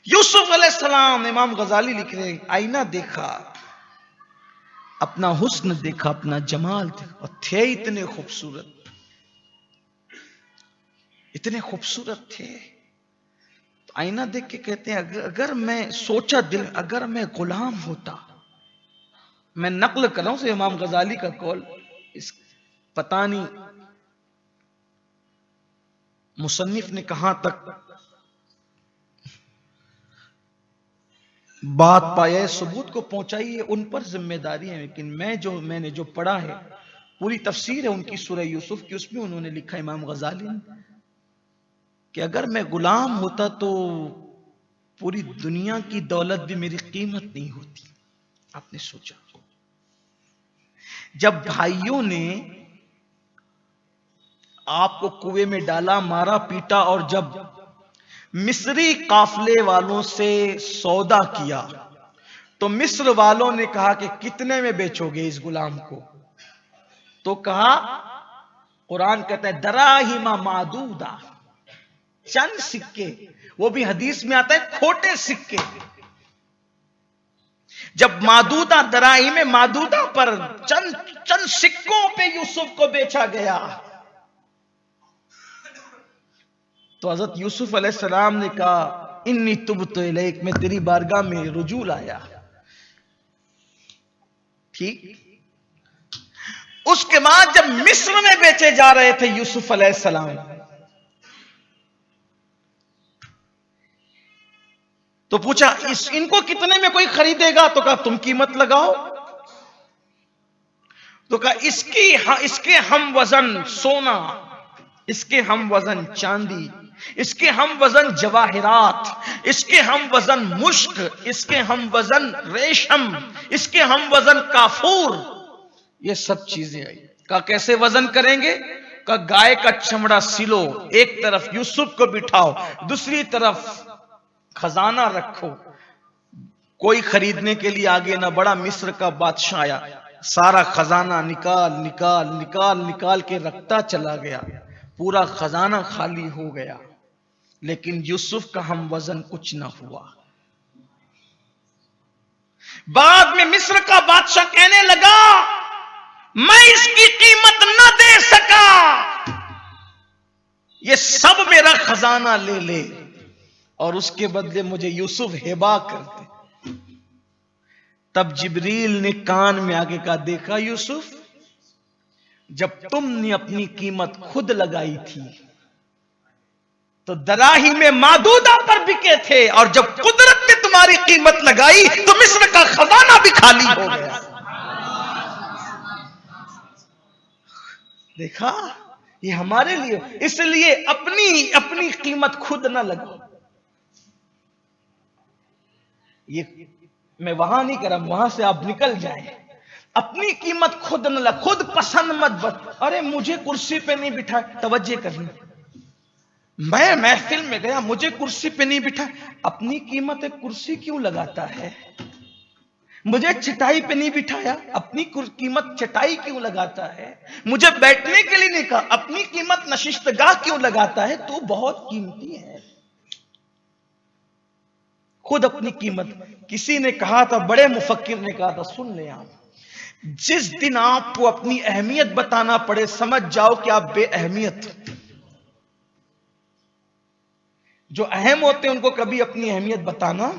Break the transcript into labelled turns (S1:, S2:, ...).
S1: یوسف علیہ السلام، امام غزالی لکھ رہے ہیں، آئینہ دیکھا، اپنا حسن دیکھا، اپنا جمال دیکھا، اور تھے اتنے خوبصورت، اتنے خوبصورت تھے. تو آئینہ دیکھ کے کہتے ہیں اگر میں سوچا دل، اگر میں غلام ہوتا. میں نقل کر رہا ہوں سے امام غزالی کا قول، اس پتہ نہیں مصنف نے کہاں تک بات پایا، ثبوت کو پہنچائی ہے، ان پر ذمہ داری ہے. لیکن میں نے جو پڑھا ہے، پوری تفسیر ہے ان کی سورہ یوسف کی، اس میں انہوں نے لکھا امام غزالی نے کہ اگر میں غلام ہوتا تو پوری دنیا کی دولت بھی میری قیمت نہیں ہوتی. آپ نے سوچا جب بھائیوں نے آپ کو کنویں میں ڈالا، مارا پیٹا، اور جب مصری قافلے والوں سے سودا کیا تو مصر والوں نے کہا کہ کتنے میں بیچو گے اس غلام کو؟ تو کہا، قرآن کہتا ہے دراہیم معدودہ، چند سکے، وہ بھی حدیث میں آتا ہے کھوٹے سکے. جب معدودہ دراہیم معدودہ پر چند سکوں پہ یوسف کو بیچا گیا تو حضرت یوسف علیہ السلام نے کہا انی تبت الیک، میں تیری بارگاہ میں رجوع لایا. ٹھیک. اس کے بعد جب مصر میں بیچے جا رہے تھے یوسف علیہ السلام، تو پوچھا ان کو کتنے میں کوئی خریدے گا؟ تو کہا تم قیمت لگاؤ. تو کہا اس کے ہم وزن سونا، اس کے ہم وزن چاندی، اس کے ہم وزن جواہرات، اس کے ہم وزن مشک، اس کے ہم وزن ریشم، اس کے ہم وزن کافور، یہ سب چیزیں آئی. کہا کیسے وزن کریں گے؟ کہا گائے کا چمڑا سلو، ایک طرف یوسف کو بٹھاؤ، دوسری طرف خزانہ رکھو. کوئی خریدنے کے لیے آگے نہ بڑا. مصر کا بادشاہ آیا، سارا خزانہ نکال کے رکھتا چلا گیا، پورا خزانہ خالی ہو گیا، لیکن یوسف کا ہم وزن کچھ نہ ہوا. بعد میں مصر کا بادشاہ کہنے لگا میں اس کی قیمت نہ دے سکا، یہ سب میرا خزانہ لے لے اور اس کے بدلے مجھے یوسف ہبا کر دے. تب جبریل نے کان میں آگے کہا دیکھا یوسف، جب تم نے اپنی قیمت خود لگائی تھی تو دراہیم معدودہ پر بکے تھے، اور جب قدرت نے تمہاری قیمت لگائی تو مصر کا خزانہ بھی خالی ہو گیا. دیکھا یہ ہمارے لیے، اس لیے اپنی قیمت خود نہ لگاؤ. یہ میں وہاں نہیں کر رہا، وہاں سے آپ نکل جائیں. اپنی قیمت خود نہ لگا، خود پسند مت ارے مجھے کرسی پہ نہیں بٹھا، توجہ کرنا، میں محفل میں گیا مجھے کرسی پہ نہیں بٹھا، اپنی قیمت کرسی کیوں لگاتا ہے؟ مجھے چٹائی پہ نہیں بٹھایا، اپنی قیمت چٹائی کیوں لگاتا ہے؟ مجھے بیٹھنے کے لیے نہیں کہا، اپنی قیمت نشستگاہ کیوں لگاتا ہے؟ تو بہت قیمتی ہے. خود اپنی قیمت. کسی نے کہا تھا، بڑے مفکر نے کہا تھا، سن لیں آپ، جس دن آپ کو اپنی اہمیت بتانا پڑے سمجھ جاؤ کہ آپ بے اہمیت. جو اہم ہوتے ہیں ان کو کبھی اپنی اہمیت بتانا